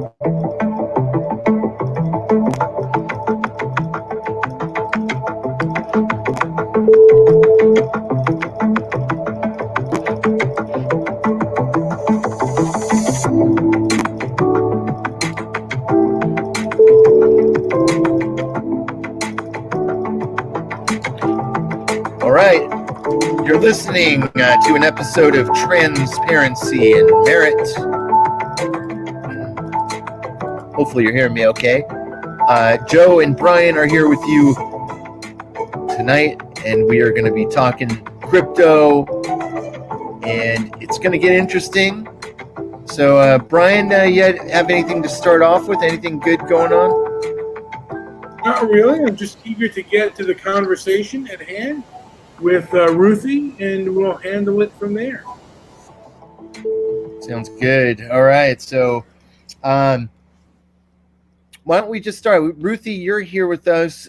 All right, you're listening to an episode of Transparency and Merit. Hopefully you're hearing me okay. Joe and Brian are here with you tonight, and we are going to be talking crypto, and it's going to get interesting. So, Brian, you have anything to start off with? Anything good going on? Not really. I'm just eager to get to the conversation at hand with Ruthie, and we'll handle it from there. Sounds good. All right. So, why don't we just start? Ruthie, you're here with us.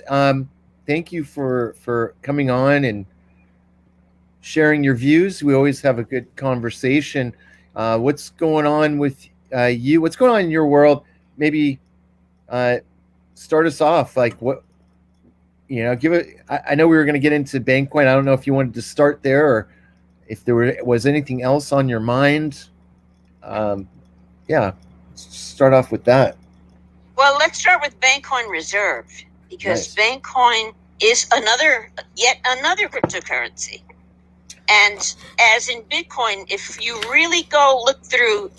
Thank you for coming on and sharing your views. We always have a good conversation. What's going on with you? What's going on in your world? Maybe start us off. Like what, give it. I know we were going to get into Bankcoin. I don't know if you wanted to start there or if there was anything else on your mind. Start off with that. Well, let's start with Bankcoin Reserve, because nice. Bankcoin is yet another cryptocurrency. And as in Bitcoin, if you really go look through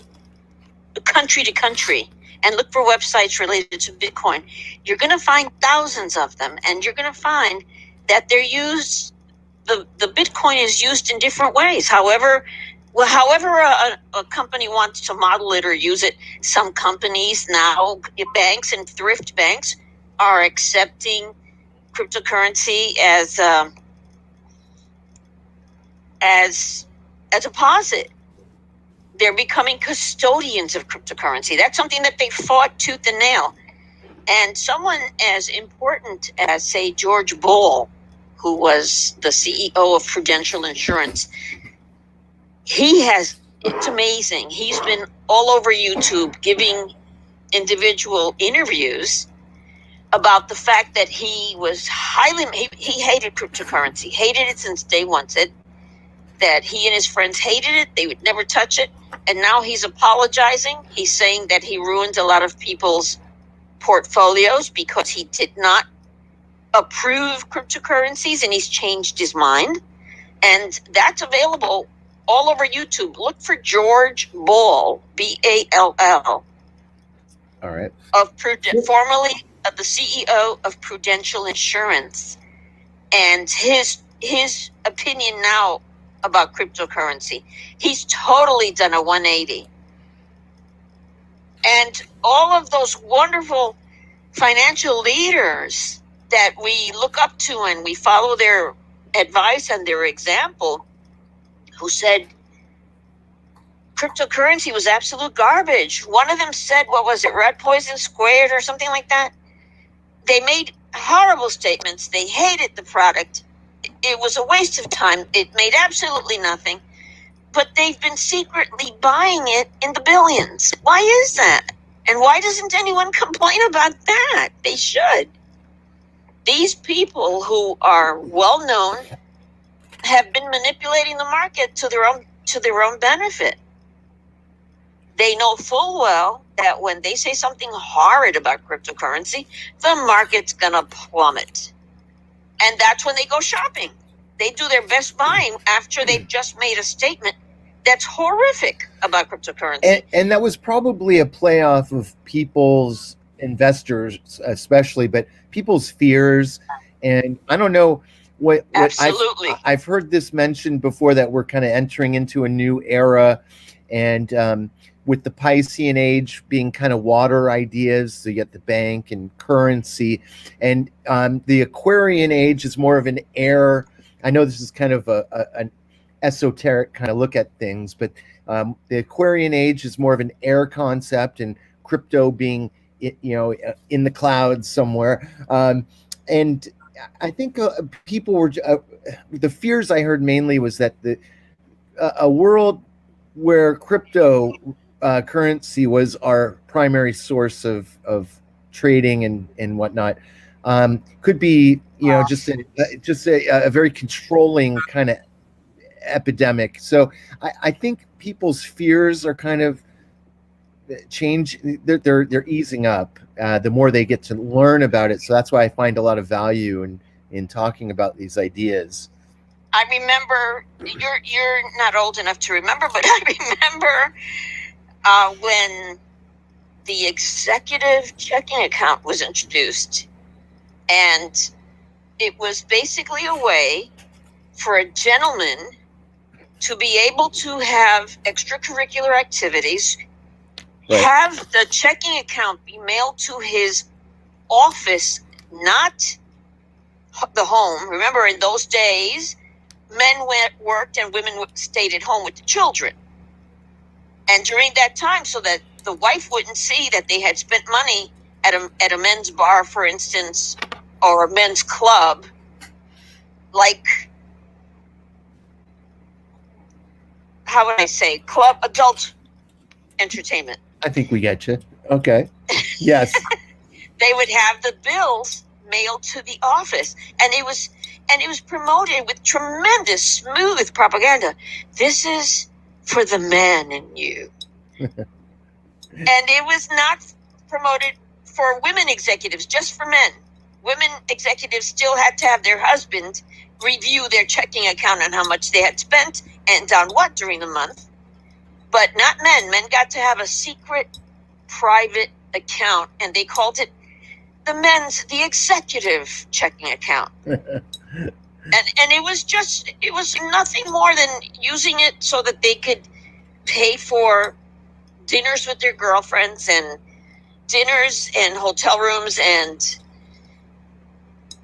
country to country and look for websites related to Bitcoin, you're going to find thousands of them. And you're going to find that they're used, the Bitcoin is used in different ways. However a company wants to model it or use it, some companies now, banks and thrift banks, are accepting cryptocurrency as a deposit. They're becoming custodians of cryptocurrency. That's something that they fought tooth and nail. And someone as important as, say, George Bull, who was the CEO of Prudential Insurance, it's amazing. He's been all over YouTube giving individual interviews about the fact that he hated cryptocurrency, hated it since day one, said that he and his friends hated it, they would never touch it, and now he's apologizing. He's saying that he ruined a lot of people's portfolios because he did not approve cryptocurrencies, and he's changed his mind. And that's available all over YouTube. Look for George Bull, Ball. All right. Formerly the CEO of Prudential Insurance, and his opinion now about cryptocurrency. He's totally done a 180. And all of those wonderful financial leaders that we look up to and we follow their advice and their example, who said cryptocurrency was absolute garbage. One of them said, what was it, rat poison squared or something like that? They made horrible statements. They hated the product. It was a waste of time. It made absolutely nothing. But they've been secretly buying it in the billions. Why is that? And why doesn't anyone complain about that? They should. These people who are well known have been manipulating the market to their own benefit. They know full well that when they say something horrid about cryptocurrency, the market's gonna plummet. And that's when they go shopping. They do their best buying after they've just made a statement that's horrific about cryptocurrency. And that was probably a play off of people's investors, especially, but people's fears. And I don't know what Absolutely. I've heard this mentioned before, that we're kind of entering into a new era, and with the Piscean age being kind of water ideas, so you get the bank and currency, and the Aquarian age is more of an air. I know this is kind of an esoteric kind of look at things, but the Aquarian age is more of an air concept, and crypto being, in the clouds somewhere. And I think people were the fears I heard mainly was that a world where crypto currency was our primary source of trading and whatnot. Could be, just a very controlling kind of epidemic. So I think people's fears are kind of change. They're easing up the more they get to learn about it. So that's why I find a lot of value in talking about these ideas. I remember, you're not old enough to remember, but I remember when the executive checking account was introduced, and it was basically a way for a gentleman to be able to have extracurricular activities, Right. have the checking account be mailed to his office, not the home. Remember, in those days, men worked and women stayed at home with the children. And during that time, so that the wife wouldn't see that they had spent money at a men's bar, for instance, or a men's club, like, how would I say, club, adult entertainment. I think we get you. Okay. Yes. They would have the bills mailed to the office, and it was promoted with tremendous smooth propaganda. This is for the man in you. And it was not promoted for women executives, just for men. Women executives still had to have their husband review their checking account on how much they had spent and on what during the month, but not men. Men got to have a secret private account, and they called it the executive checking account. And it was nothing more than using it so that they could pay for dinners with their girlfriends and dinners and hotel rooms and,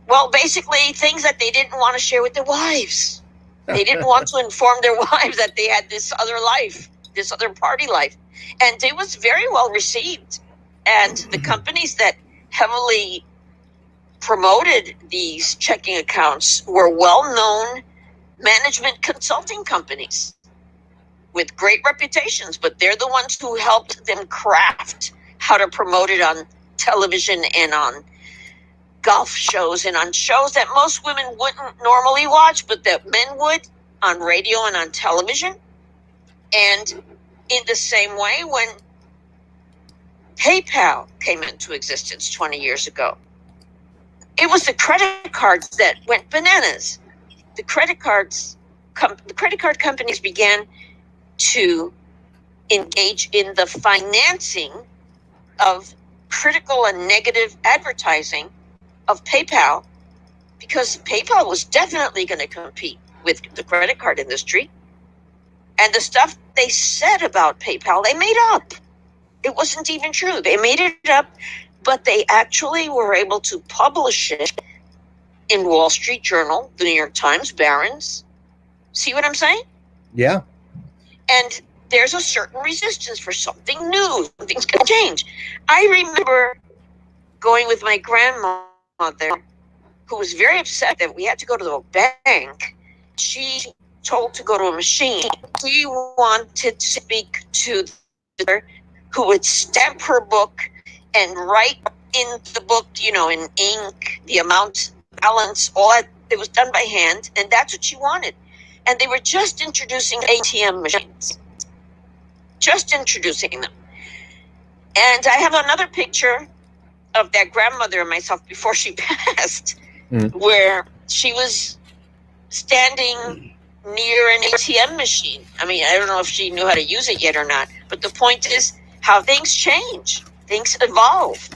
well, basically things that they didn't want to share with their wives. They didn't want to inform their wives that they had this other life, this other party life. And it was very well received. And the companies that heavily promoted these checking accounts were well-known management consulting companies with great reputations, but they're the ones who helped them craft how to promote it on television and on golf shows and on shows that most women wouldn't normally watch, but that men would, on radio and on television. And in the same way, when PayPal came into existence 20 years ago, it was the credit cards that went bananas. The credit card companies began to engage in the financing of critical and negative advertising of PayPal, because PayPal was definitely going to compete with the credit card industry. And the stuff they said about PayPal, they made up. It wasn't even true. They made it up, but they actually were able to publish it in Wall Street Journal, the New York Times, Barron's. See what I'm saying? Yeah. And there's a certain resistance for something new. Things can change. I remember going with my grandmother, who was very upset that we had to go to the bank. She told to go to a machine. She wanted to speak to the who would stamp her book and write in the book, in ink, the amount, balance, all that. It was done by hand, and that's what she wanted. And they were just introducing ATM machines. Just introducing them. And I have another picture of that grandmother and myself before she passed, where she was standing near an ATM machine. I mean, I don't know if she knew how to use it yet or not, but the point is how things change, things evolve,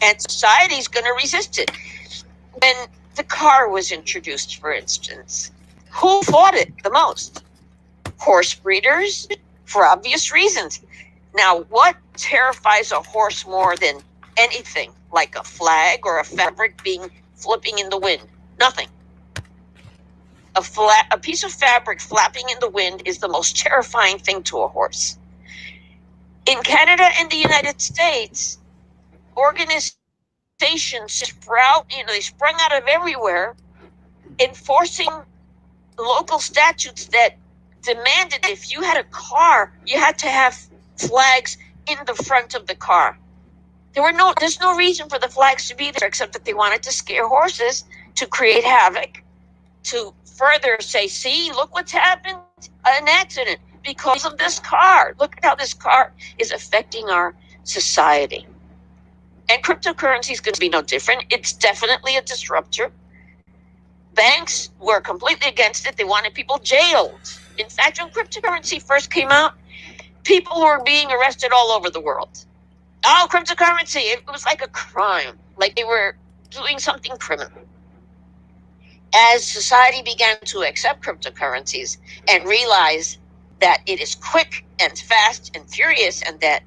and society's going to resist it. When the car was introduced, for instance, who fought it the most? Horse breeders, for obvious reasons. Now, what terrifies a horse more than anything, like a flag or a fabric flipping in the wind? Nothing. A piece of fabric flapping in the wind is the most terrifying thing to a horse. In Canada and the United States, organizations they sprung out of everywhere, enforcing local statutes that demanded if you had a car, you had to have flags in the front of the car. There's no reason for the flags to be there except that they wanted to scare horses, to create havoc, to further say, see, look what's happened, an accident because of this car. Look at how this car is affecting our society. And cryptocurrency is going to be no different. It's definitely a disruptor. Banks were completely against it. They wanted people jailed. In fact, when cryptocurrency first came out, people were being arrested all over the world. Oh, cryptocurrency. It was like a crime, like they were doing something criminal. As society began to accept cryptocurrencies and realize that it is quick and fast and furious and that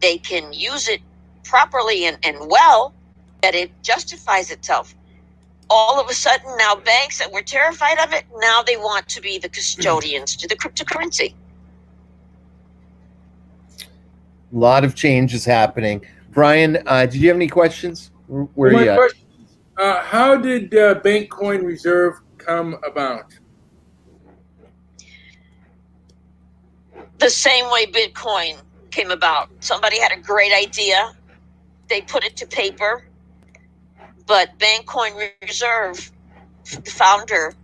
they can use it properly and well, that it justifies itself, all of a sudden now banks that were terrified of it, now they want to be the custodians to the cryptocurrency. A lot of change is happening. Brian, did you have any questions? Where are you at? Question, how did Bankcoin Reserve come about? The same way Bitcoin came about. Somebody had a great idea. They put it to paper. But Bankcoin Reserve, the founder,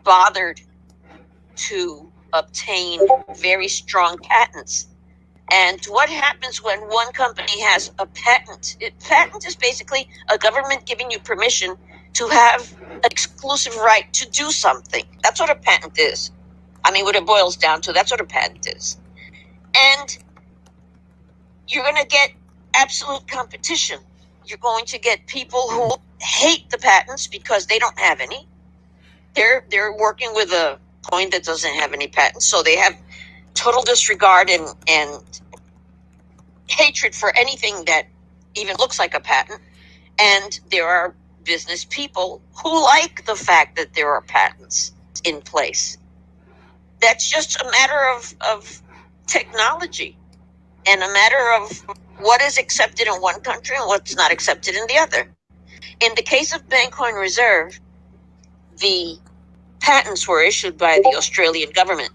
bothered to obtain very strong patents. And what happens when one company has a patent? Patent is basically a government giving you permission to have an exclusive right to do something. That's what a patent is. I mean, what it boils down to, that's what a patent is. And you're going to get absolute competition. You're going to get people who hate the patents because they don't have any. They're working with a coin that doesn't have any patents, so they have total disregard and hatred for anything that even looks like a patent. And there are business people who like the fact that there are patents in place. That's just a matter of technology and a matter of what is accepted in one country and what's not accepted in the other. In the case of Bankcoin Reserve, the patents were issued by the Australian government.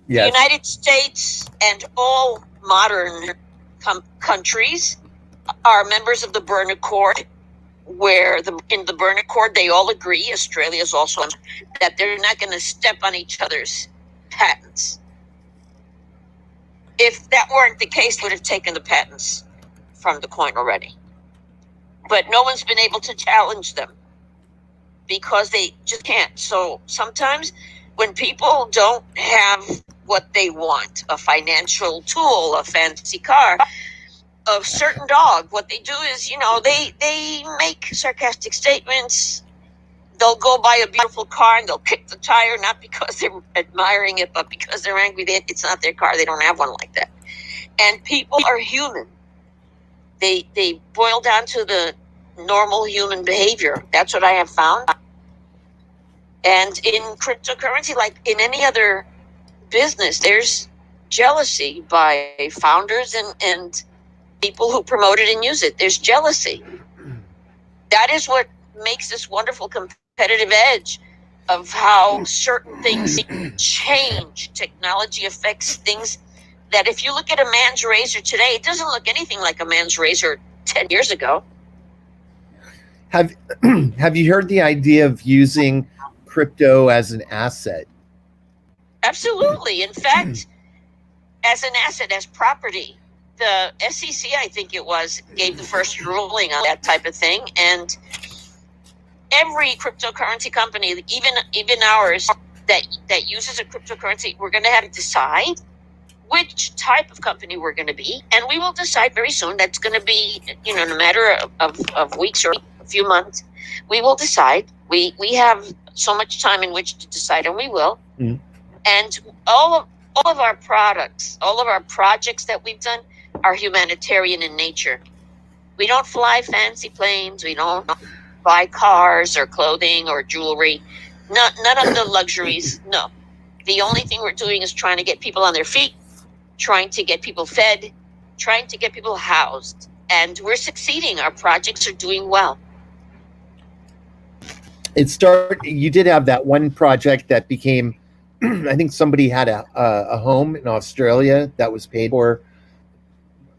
Yes. The United States and all modern countries are members of the Berne Accord, where in the Berne Accord they all agree, Australia is also, that they're not going to step on each other's patents. If that weren't the case, they would have taken the patents from the coin already. But no one's been able to challenge them because they just can't. So sometimes when people don't have what they want, a financial tool, a fancy car, a certain dog, what they do is, they make sarcastic statements. They'll go buy a beautiful car and they'll kick the tire, not because they're admiring it, but because they're angry that it's not their car. They don't have one like that. And people are human. They boil down to the normal human behavior. That's what I have found. And in cryptocurrency, like in any other business, there's jealousy by founders and people who promote it and use it. There's jealousy. That is what makes this wonderful competitive edge of how certain things change. Technology affects things that if you look at a man's razor today, it doesn't look anything like a man's razor 10 years ago. Have you heard the idea of using crypto as an asset? Absolutely. In fact, as an asset, as property, the SEC, I think it was, gave the first ruling on that type of thing. And every cryptocurrency company, even ours, that uses a cryptocurrency, we're going to have to decide which type of company we're going to be. And we will decide very soon. That's going to be, in a matter of weeks or a few months. We will decide. We have so much time in which to decide, and we will. Mm. And all of our products, all of our projects that we've done are humanitarian in nature. We don't fly fancy planes. We don't buy cars or clothing or jewelry. None of the luxuries. No. The only thing we're doing is trying to get people on their feet, trying to get people fed, trying to get people housed. And we're succeeding. Our projects are doing well. You did have that one project that became, I think somebody had a home in Australia that was paid for.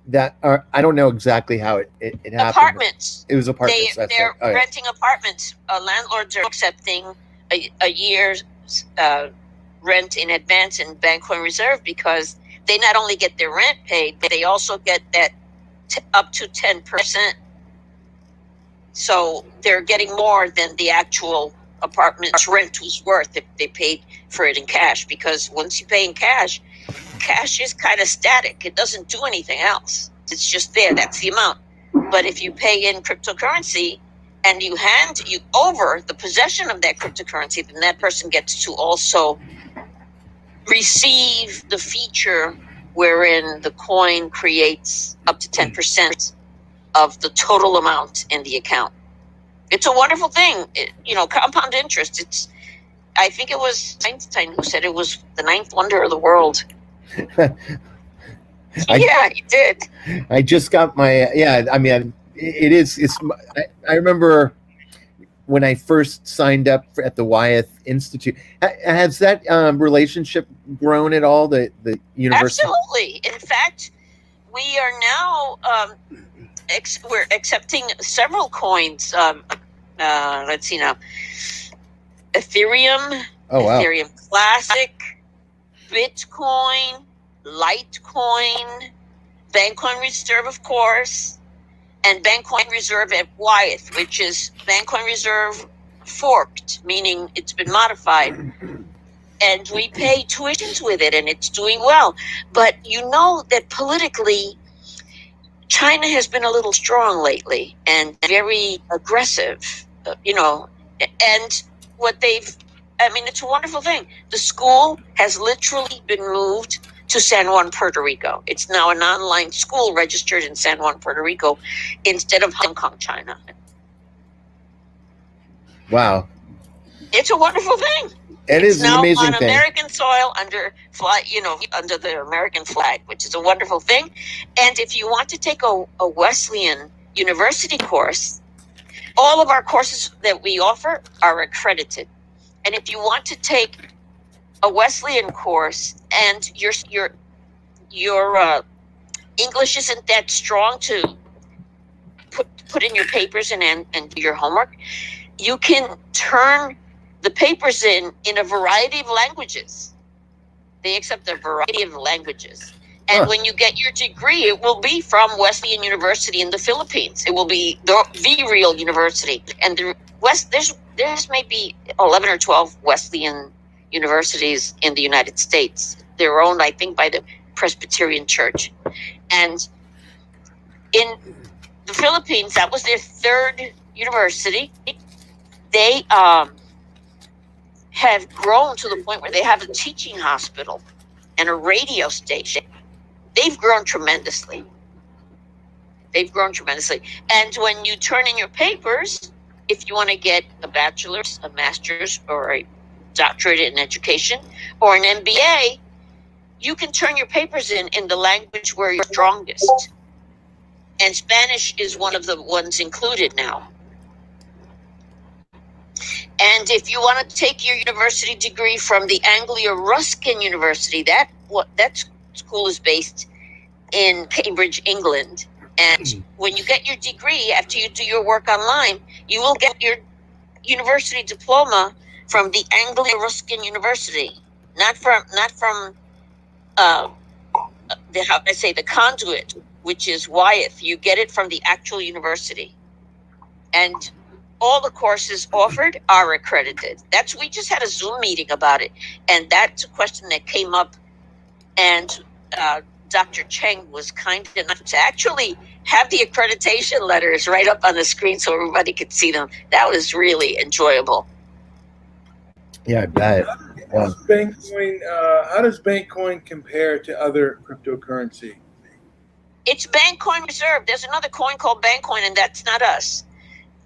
That I don't know exactly how it happened. Apartments. It was apartments. They're right. renting apartments. Landlords are accepting a year's rent in advance in Bankcoin Reserve because they not only get their rent paid, but they also get that up to 10%. So they're getting more than the actual apartment's rent was worth if they paid for it in cash. Because once you pay in cash is kind of static. It doesn't do anything else. It's just there. That's the amount. But if you pay in cryptocurrency and you hand you over the possession of that cryptocurrency, then that person gets to also receive the feature wherein the coin creates up to 10% of the total amount in the account. It's a wonderful thing. Compound interest. I think it was Einstein who said it was the ninth wonder of the world. Yeah, he did. I just got my it is. I remember when I first signed up at the Wyeth Institute. Has that relationship grown at all? The university. Absolutely. In fact, we are now we're accepting several coins. Let's see now. Ethereum. Oh wow. Ethereum Classic. Bitcoin, Litecoin, Bankcoin Reserve, of course, and Bankcoin Reserve at Wyeth, which is Bankcoin Reserve forked, meaning it's been modified. And we pay tuitions with it, and it's doing well. But you know that politically, China has been a little strong lately and very aggressive, and what it's a wonderful thing. The school has literally been moved to San Juan, Puerto Rico. It's now an online school registered in San Juan, Puerto Rico, instead of Hong Kong, China. Wow. It's a wonderful thing. It's an amazing on thing. American soil under the American flag, which is a wonderful thing. And if you want to take a Wesleyan university course, all of our courses that we offer are accredited. And if you want to take a Wesleyan course and your English isn't that strong to put in your papers and do your homework, you can turn the papers in a variety of languages. They accept a variety of languages. And when you get your degree, it will be from Wesleyan University in the Philippines. It will be the real university. And there's maybe 11 or 12 Wesleyan universities in the United States. They're owned, I think, by the Presbyterian Church. And in the Philippines, that was their third university. They have grown to the point where they have a teaching hospital and a radio station. They've grown tremendously. And when you turn in your papers, if you want to get a bachelor's, a master's, or a doctorate in education, or an MBA, you can turn your papers in the language where you're strongest. And Spanish is one of the ones included now. And if you want to take your university degree from the Anglia-Ruskin University, that school is based in Cambridge, England. And when you get your degree, after you do your work online, you will get your university diploma from the Anglia-Ruskin University, not from the conduit, which is Wyeth. You get it from the actual university. And all the courses offered are accredited. We just had a Zoom meeting about it. And that's a question that came up. And Dr. Cheng was kind enough to actually have the accreditation letters right up on the screen so everybody could see them. That was really enjoyable. Yeah, I bet. How does Bankcoin compare to other cryptocurrency? It's Bankcoin Reserve. There's another coin called Bankcoin, and that's not us.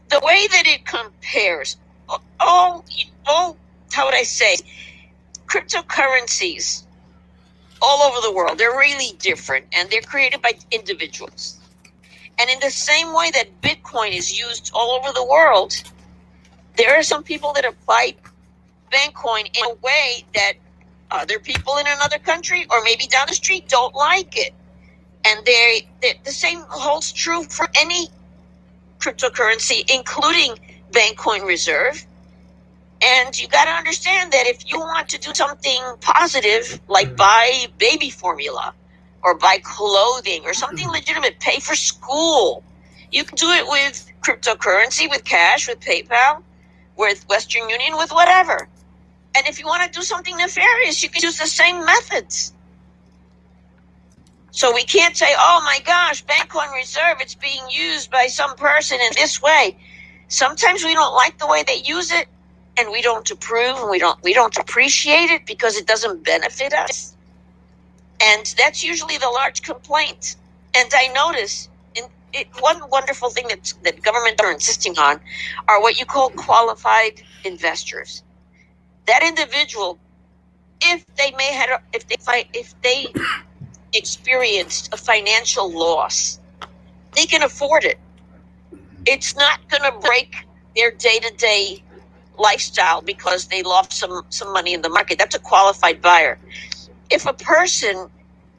The way that it compares, how would I say, cryptocurrencies all over the world, they're really different, and they're created by individuals. And in the same way that Bitcoin is used all over the world, There are some people that apply Bankcoin in a way that other people in another country or maybe down the street don't like it. And the same holds true for any cryptocurrency, including Bankcoin Reserve. And you got to understand that if you want to do something positive, like buy baby formula or buy clothing or something legitimate, pay for school, you can do it with cryptocurrency, with cash, with PayPal, with Western Union, with whatever. And if you want to do something nefarious, you can use the same methods. So we can't say, oh my gosh, Bankcoin Reserve, it's being used by some person in this way. Sometimes we don't like the way they use it, and we don't approve, and we don't appreciate it because it doesn't benefit us. And that's usually the large complaint. And I notice one wonderful thing that governments are insisting on are what you call qualified investors. That individual, if they experienced a financial loss, they can afford it. It's not going to break their day-to-day lifestyle because they lost some money in the market. That's a qualified buyer. If a person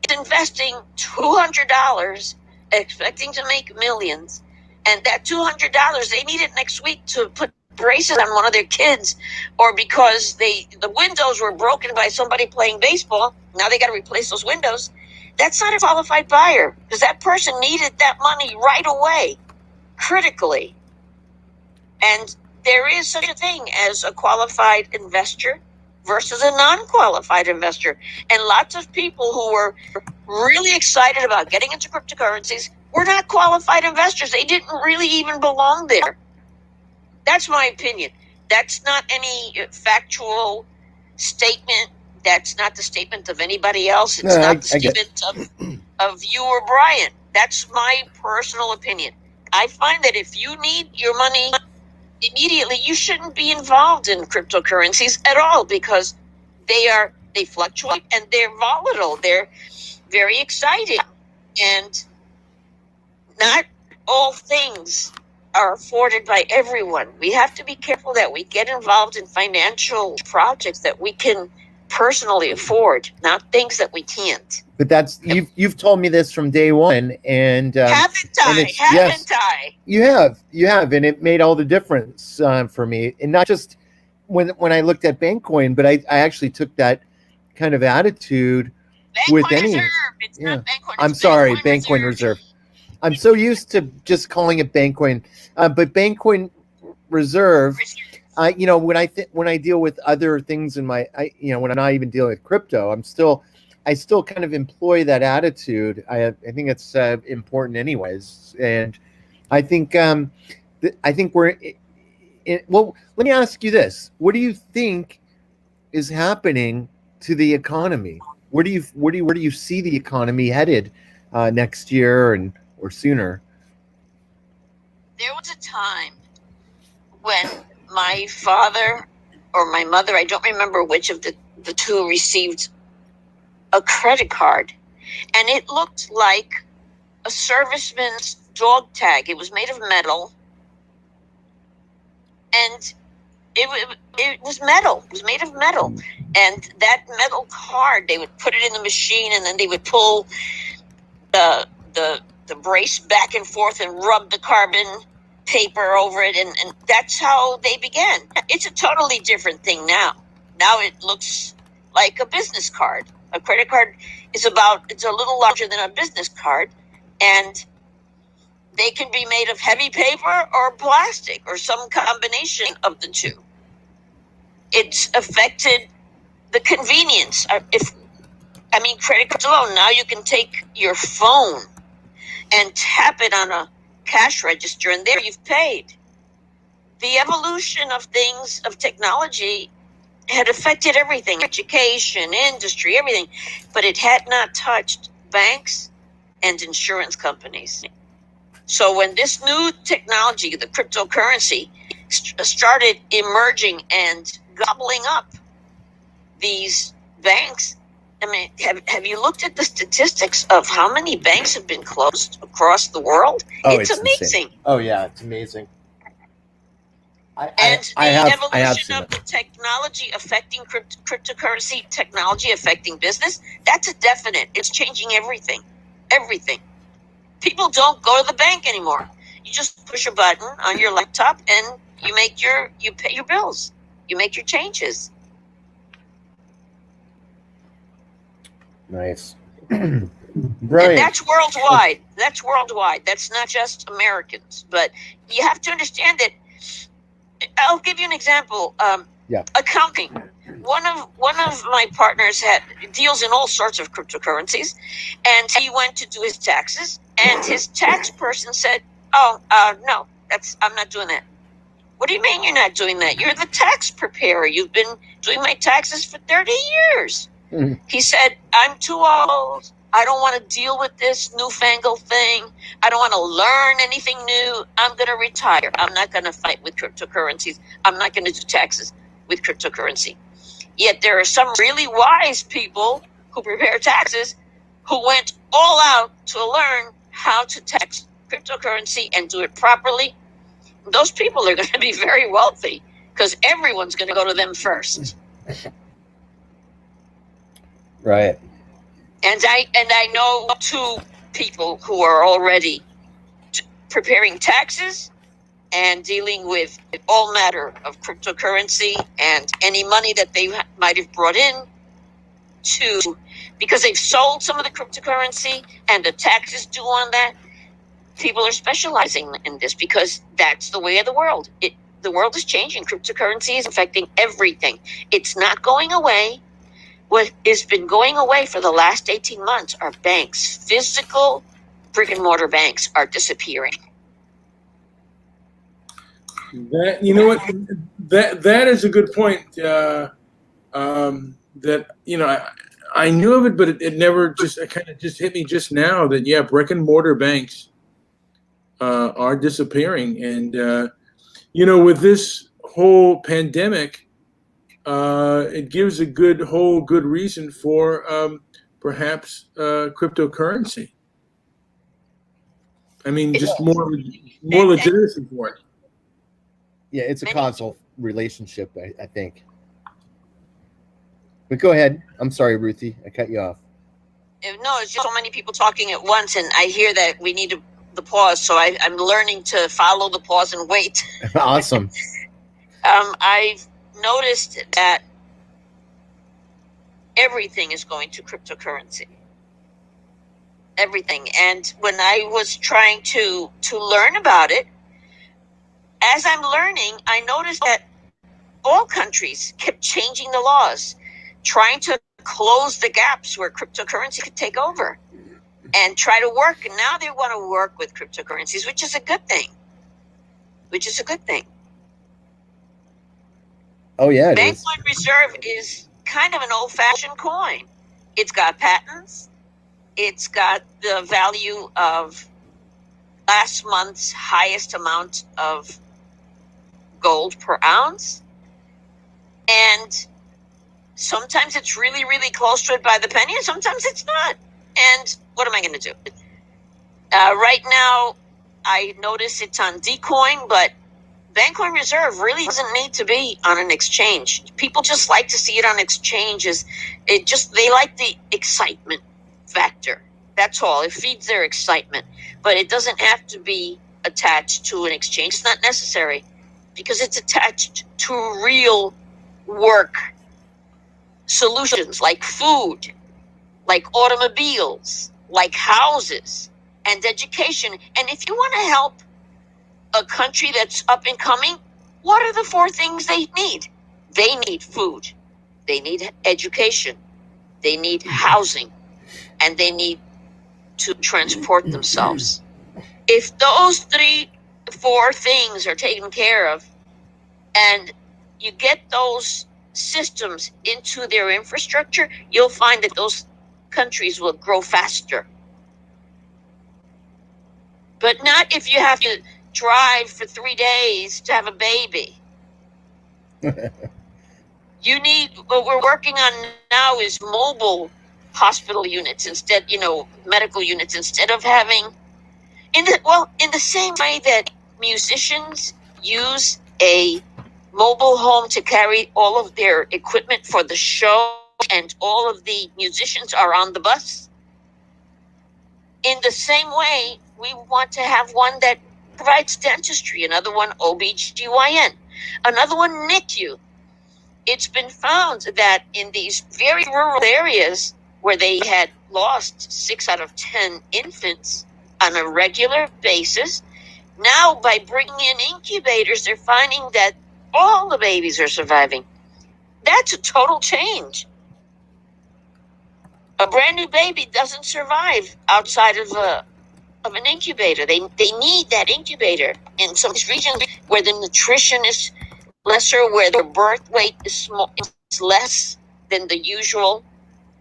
is investing $200 expecting to make millions, and that $200 they need it next week to put braces on one of their kids, or because the windows were broken by somebody playing baseball, now they got to replace those windows, that's not a qualified buyer, because that person needed that money right away, critically. And there is such a thing as a qualified investor versus a non-qualified investor. And lots of people who were really excited about getting into cryptocurrencies were not qualified investors. They didn't really even belong there. That's my opinion. That's not any factual statement. That's not the statement of anybody else. It's not the statement of you or Brian. That's my personal opinion. I find that if you need your money immediately, you shouldn't be involved in cryptocurrencies at all, because they fluctuate and they're volatile. They're very exciting, and not all things are afforded by everyone. We have to be careful that we get involved in financial projects that we can personally afford, not things that we can't. But that's you've told me this from day one, and haven't I? You have, and it made all the difference for me. And not just when I looked at Bankcoin, but I actually took that kind of attitude with any. Reserve. It's not Bankcoin. I'm sorry, Bankcoin Reserve. I'm so used to just calling it Bankcoin, but Bankcoin Reserve. When I deal with other things in my, when I'm not even dealing with crypto, I still kind of employ that attitude. I think it's important, anyways, and I think we're. Well, let me ask you this: what do you think is happening to the economy? Where do you see the economy headed next year or sooner? There was a time when my father or my mother, I don't remember which of the two, received a credit card, and it looked like a serviceman's dog tag. It was made of metal, and it was metal. It was made of metal, and that metal card, they would put it in the machine, and then they would pull the brace back and forth and rub the carbon paper over it, and that's how they began. It's a totally different thing now. Now it looks like a business card. A credit card it's a little larger than a business card, and they can be made of heavy paper or plastic or some combination of the two. It's affected the convenience. Credit cards alone, now you can take your phone and tap it on a cash register, and there you've paid. The evolution of things, of technology, had affected everything, education, industry, everything, but it had not touched banks and insurance companies. So when this new technology, the cryptocurrency, started emerging and gobbling up these banks, have you looked at the statistics of how many banks have been closed across the world? Oh, it's amazing. Insane. Oh yeah, it's amazing. The have evolution seen of it. the technology affecting cryptocurrency, technology affecting business, that's a definite. It's changing everything. Everything. People don't go to the bank anymore. You just push a button on your laptop and you pay your bills. You make your changes. Nice. And Brilliant. that's worldwide. That's worldwide. That's not just Americans. But you have to understand that. I'll give you an example. Accounting. One of my partners deals in all sorts of cryptocurrencies, and he went to do his taxes, and his tax person said, "Oh, no, I'm not doing that." What do you mean you're not doing that? You're the tax preparer. You've been doing my taxes for 30 years. Mhm. He said, "I'm too old. I don't want to deal with this newfangled thing. I don't want to learn anything new. I'm going to retire. I'm not going to fight with cryptocurrencies. I'm not going to do taxes with cryptocurrency." Yet there are some really wise people who prepare taxes who went all out to learn how to tax cryptocurrency and do it properly. Those people are going to be very wealthy because everyone's going to go to them first. Right. And I know two people who are already preparing taxes and dealing with all matter of cryptocurrency and any money that they might have brought in because they've sold some of the cryptocurrency and the taxes due on that. People are specializing in this because that's the way of the world. The world is changing. Cryptocurrency is affecting everything. It's not going away. What has been going away for the last 18 months are banks. Physical brick and mortar banks are disappearing. That, you know what, that is a good point. That, you know, I knew of it, but it never it kind of just hit me just now that, yeah, brick and mortar banks are disappearing. And, you know, with this whole pandemic, it gives a good reason for perhaps cryptocurrency. I mean, just more legitimacy for it. Yeah, it's a causal relationship, I think. But go ahead. I'm sorry, Ruthie. I cut you off. No, it's just so many people talking at once, and I hear that we need the pause, so I'm learning to follow the pause and wait. Awesome. I've noticed that everything is going to cryptocurrency. Everything. And when I was trying to learn about it, as I'm learning, I noticed that all countries kept changing the laws, trying to close the gaps where cryptocurrency could take over and try to work. And now they want to work with cryptocurrencies, which is a good thing. Oh, yeah, it is. Bankcoin Reserve is kind of an old-fashioned coin. It's got patents. It's got the value of last month's highest amount of gold per ounce. And sometimes it's really, really close to it by the penny, and sometimes it's not. And what am I going to do? Right now, I notice it's on Dcoin, but Bankcoin Reserve really doesn't need to be on an exchange. People just like to see it on exchanges. They like the excitement factor. That's all. It feeds their excitement. But it doesn't have to be attached to an exchange. It's not necessary because it's attached to real work solutions like food, like automobiles, like houses, and education. And if you want to help a country that's up and coming, what are the 4 things they need? They need food, they need education, they need housing, and they need to transport themselves. If those 4 things are taken care of and you get those systems into their infrastructure, you'll find that those countries will grow faster. But not if you have to drive for 3 days to have a baby. What we're working on now is mobile hospital units instead, medical units, instead of having, in the same way that musicians use a mobile home to carry all of their equipment for the show, and all of the musicians are on the bus. In the same way, we want to have one that provides dentistry, another one OBGYN, another one NICU. It's been found that in these very rural areas where they had lost 6 out of 10 infants on a regular basis, now by bringing in incubators, they're finding that all the babies are surviving. That's a total change. A brand new baby doesn't survive outside of an incubator. They need that incubator in some regions where the nutrition is lesser, where their birth weight is less than the usual,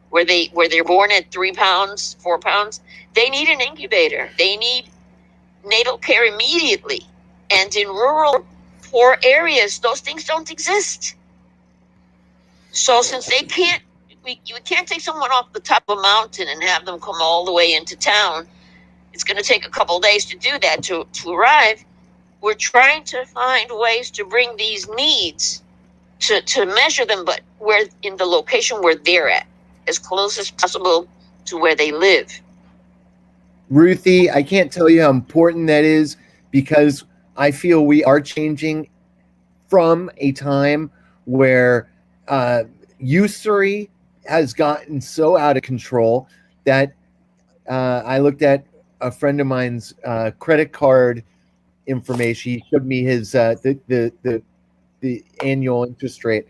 where they're born at 3 pounds, 4 pounds. They need an incubator. They need natal care immediately. And in rural, poor areas, those things don't exist. So since they can't, you can't take someone off the top of a mountain and have them come all the way into town. It's going to take a couple of days to do that, to arrive. We're trying to find ways to bring these needs, to measure them, but where in the location where they're at, as close as possible to where they live. Ruthie, I can't tell you how important that is, because I feel we are changing from a time where usury has gotten so out of control that I looked at a friend of mine's credit card information. He showed me his the annual interest rate.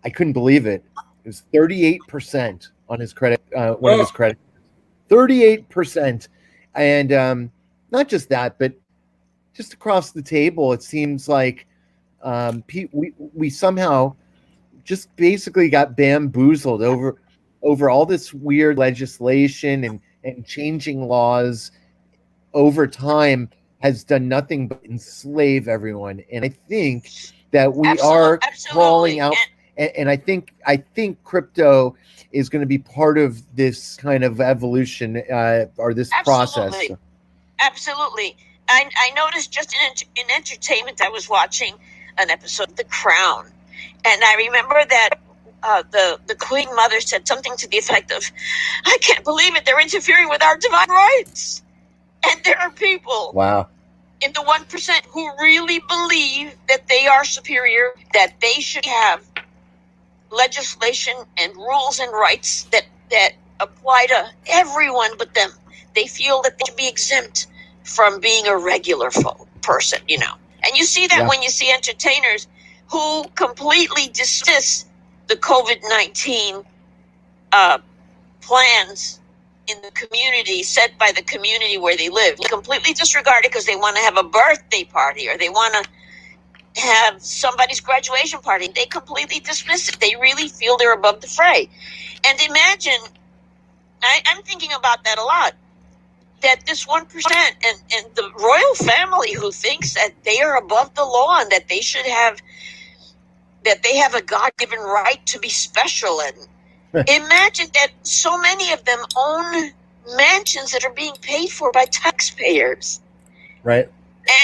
I couldn't believe it. It was 38% on his credit, one of his credit. 38%, and not just that, but just across the table, it seems like we somehow just basically got bamboozled over all this weird legislation and changing laws over time has done nothing but enslave everyone. And I think that we are crawling out, and I think crypto is going to be part of this kind of evolution or this process. Absolutely. I noticed just in entertainment, I was watching an episode of The Crown, and I remember that the Queen Mother said something to the effect of, "I can't believe it, they're interfering with our divine rights." And there are people in the 1% who really believe that they are superior, that they should have legislation and rules and rights that apply to everyone but them. They feel that they should be exempt from being a regular person, you know. And you see that when you see entertainers who completely dismiss the COVID-19 plans in the community, set by the community where they live. They completely disregard it because they want to have a birthday party or they want to have somebody's graduation party. They completely dismiss it. They really feel they're above the fray. And imagine, I'm thinking about that a lot, that this 1% and the royal family who thinks that they are above the law and that they should have, that they have a God-given right to be special. And imagine that so many of them own mansions that are being paid for by taxpayers. Right.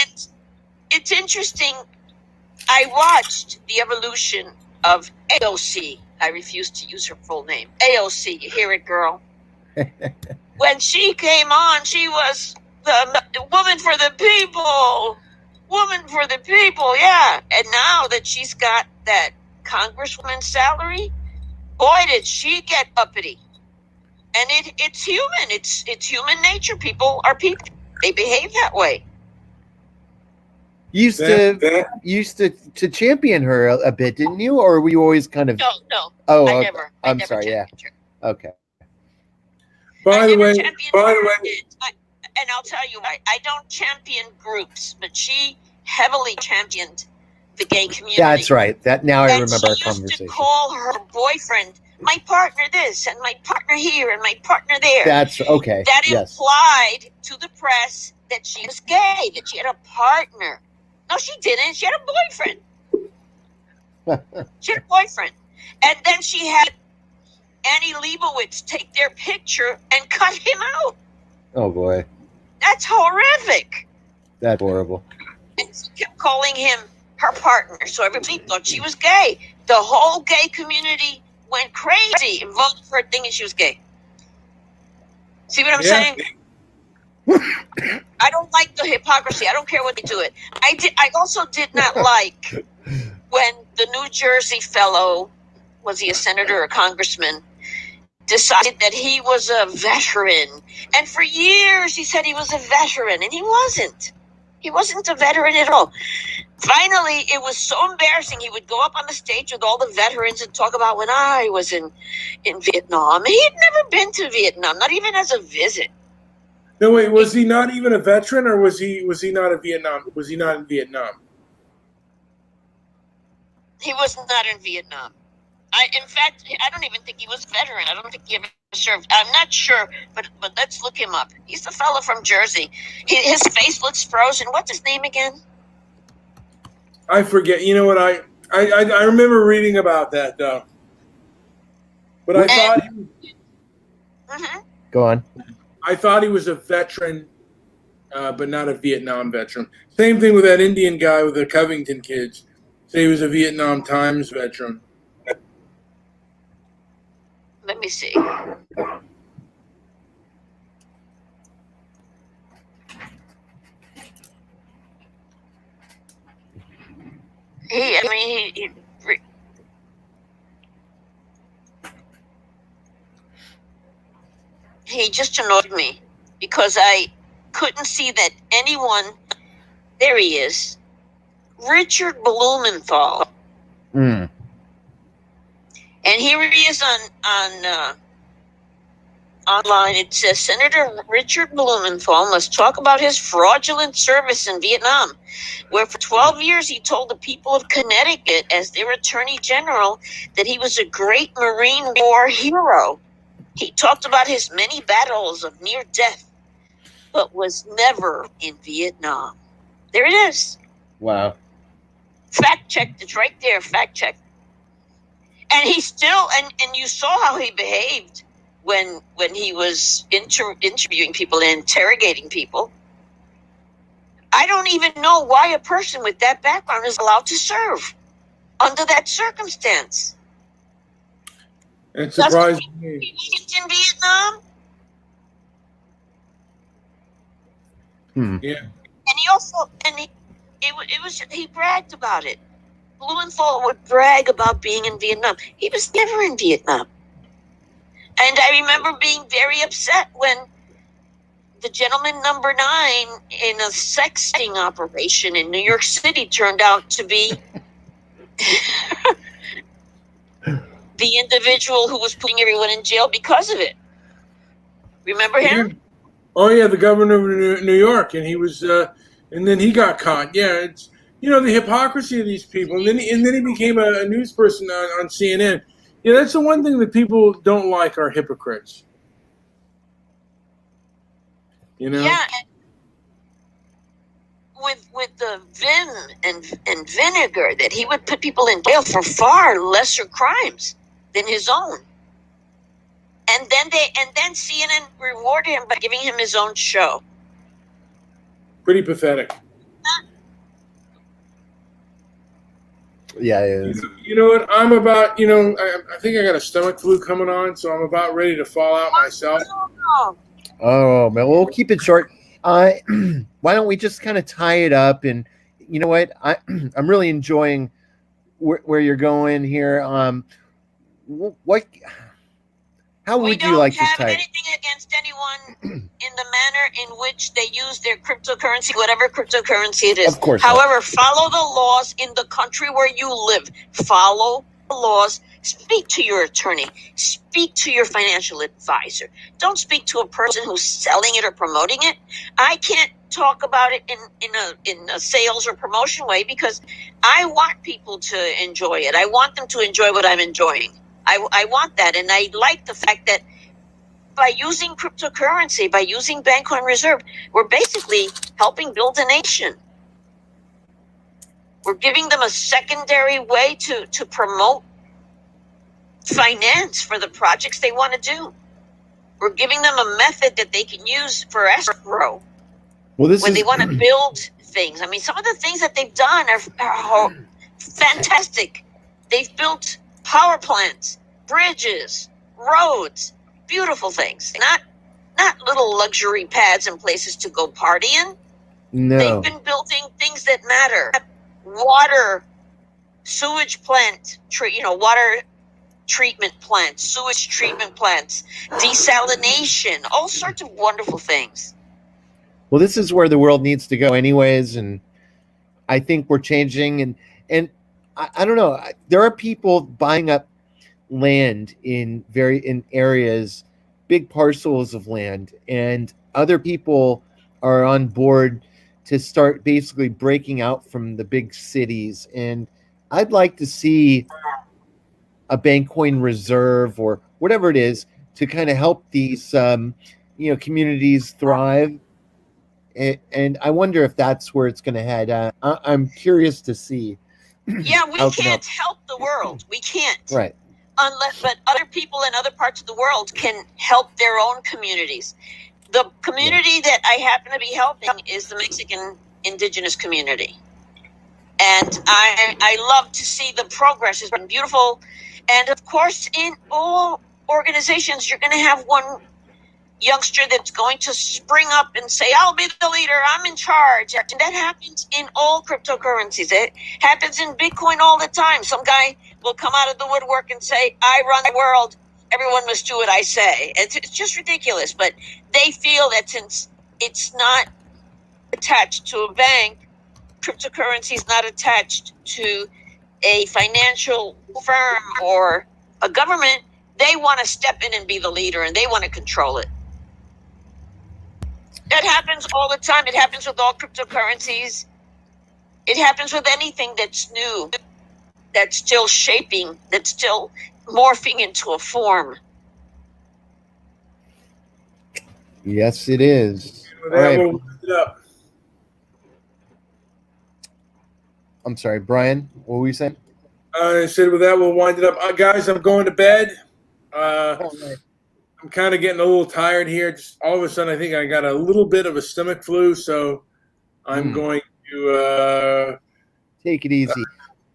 And it's interesting. I watched the evolution of AOC. I refuse to use her full name. AOC, you hear it, girl? When she came on, she was the woman for the people. Woman for the people, yeah. And now that she's got that congresswoman salary, boy, did she get uppity. And it's human. It's human nature. People are people. They behave that way. You used to champion her a bit, didn't you? Or were you always kind of? No. Oh, I okay. never. I'm sorry. Yeah. Her. Okay. By the way, and I'll tell you, I don't champion groups, but she heavily championed the gay community. That's right. That now I remember our conversation. conversation. She used to call her boyfriend my partner this and my partner here and my partner there. That's okay. That implied to the press that she was gay, that she had a partner. No, she didn't. She had a boyfriend. She had a boyfriend. And then she had Annie Leibovitz take their picture and cut him out. Oh, boy. That's horrific. That's horrible. And she kept calling him her partner. So everybody thought she was gay. The whole gay community went crazy and voted for her thinking she was gay. See what I'm saying? I don't like the hypocrisy. I don't care what they do it. I also did not like when the New Jersey fellow, was he a senator or a congressman, decided that he was a veteran. And for years he said he was a veteran, and he wasn't. He wasn't a veteran at all. Finally, it was so embarrassing. He would go up on the stage with all the veterans and talk about when I was in Vietnam. He had never been to Vietnam, not even as a visit. No, wait, was he not even a veteran, or was he not a Vietnam? Was he not in Vietnam? He was not in Vietnam. In fact, I don't even think he was a veteran. I don't think he ever served. I'm not sure, but let's look him up. He's the fellow from Jersey. His face looks frozen. What's his name again? I forget. You know what? I remember reading about that though. But I thought. Go on. I thought he was a veteran, but not a Vietnam veteran. Same thing with that Indian guy with the Covington kids. Say he was a Vietnam Times veteran. Let me see. He just annoyed me because I couldn't see that anyone. There he is, Richard Blumenthal. Mm. And here he is on online. It says Senator Richard Blumenthal must talk about his fraudulent service in Vietnam, where for 12 years he told the people of Connecticut, as their attorney general, that he was a great Marine War hero. He talked about his many battles of near death, but was never in Vietnam. There it is. Wow. Fact checked. It's right there. Fact checked. And he still, and you saw how he behaved when he was interviewing people and interrogating people. I don't even know why a person with that background is allowed to serve under that circumstance. It surprised me. He was in Vietnam. Yeah. And he also, he bragged about it. Blumenthal would brag about being in Vietnam. He was never in Vietnam. And I remember being very upset when the gentleman number 9 in a sexting operation in New York City turned out to be the individual who was putting everyone in jail because of it. Remember him? Yeah. Oh yeah, the governor of New York, and he was, and then he got caught. Yeah, it's the hypocrisy of these people, and then he became a news person on CNN. Yeah, that's the one thing that people don't like are hypocrites. Yeah, and with the vim and vinegar that he would put people in jail for far lesser crimes than his own. And then CNN rewarded him by giving him his own show. Pretty pathetic. Yeah, it is. You know what? I'm about, I think I got a stomach flu coming on, so I'm about ready to fall out myself. Oh, man, we'll keep it short. Why don't we just kind of tie it up? And you know what? I'm really enjoying where you're going here. How would you like to tie? We don't have anything against anyone in the manner in which they use their cryptocurrency, whatever cryptocurrency it is. Of course. However, follow the laws in the country where you live. Follow the laws. Speak to your attorney. Speak to your financial advisor. Don't speak to a person who's selling it or promoting it. I can't talk about it in a sales or promotion way because I want people to enjoy it. I want them to enjoy what I'm enjoying. I want that, and I like the fact that by using cryptocurrency, by using Bankcoin Reserve, we're basically helping build a nation. We're giving them a secondary way to promote finance for the projects they want to do. We're giving them a method that they can use for escrow. Well, when they want to build things. I mean, some of the things that they've done are fantastic. They've built power plants, bridges, roads, beautiful things. Not little luxury pads and places to go party in. No. They've been building things that matter. Water, sewage plant, water treatment plants, sewage treatment plants, desalination, all sorts of wonderful things. Well, this is where the world needs to go anyways, and I think we're changing, and I don't know. There are people buying up land in areas, big parcels of land, and other people are on board to start basically breaking out from the big cities. And I'd like to see a Bankcoin Reserve or whatever it is to kind of help these communities thrive. And I wonder if that's where it's going to head. I'm curious to see. Yeah, we can't help the world. We can't. Right. But other people in other parts of the world can help their own communities. The community that I happen to be helping is the Mexican indigenous community. And I love to see the progress. It's been beautiful. And of course, in all organizations, you're going to have one youngster that's going to spring up and say, I'll be the leader, I'm in charge. And that happens in all cryptocurrencies. It happens in Bitcoin all the time. Some guy will come out of the woodwork and say, I run the world, everyone must do what I say. It's just ridiculous. But they feel that since it's not attached to a bank, cryptocurrency is not attached to a financial firm or a government, they want to step in and be the leader, and they want to control it. That happens all the time. It happens with all cryptocurrencies. It happens with anything that's new, that's still shaping, that's still morphing into a form. Yes, it is. With that, we'll wind it up. I'm sorry, Brian, what were you saying? I said with that, we'll wind it up. Guys, I'm going to bed. I'm kind of getting a little tired here. Just all of a sudden, I think I got a little bit of a stomach flu, so I'm going to take it easy.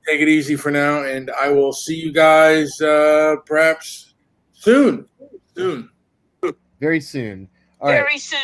Take it easy for now, and I will see you guys perhaps soon. Very soon. Very soon.